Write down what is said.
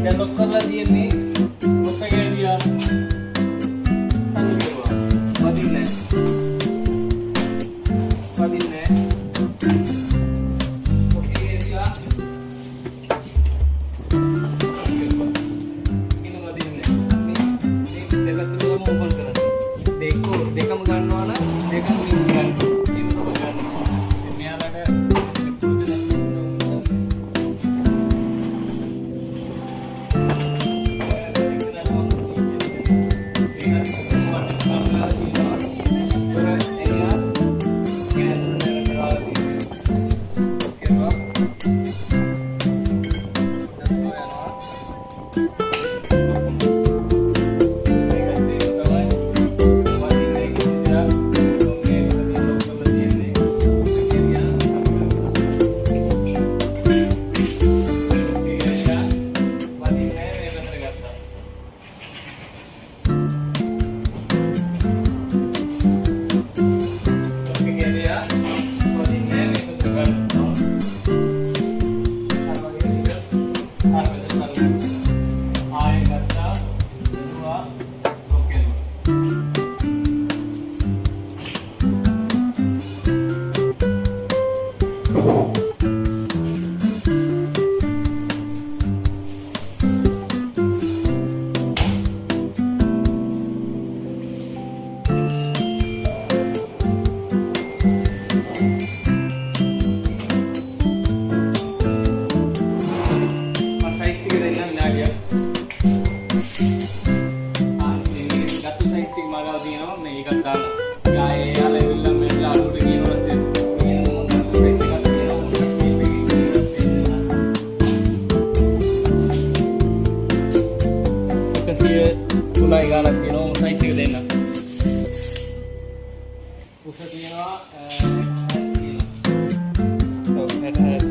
දැන් ලොක් කරලා තියෙන්නේ ඔක ගෑනියා අනිකවා වදින්නේ ඔකේ ගෑනියා කිනු වදින්නේ මේ දෙකතුනම ඕපන් කරලා දෙකම ගන්නවා නම් දෙකම මින් ගන්නවා ඒක ඔබ ගන්නවා මෙයාලට තුලයි ගානක් තියෙනවා සයිස් එක දෙන්න. උස තියෙනවා ඔව් 60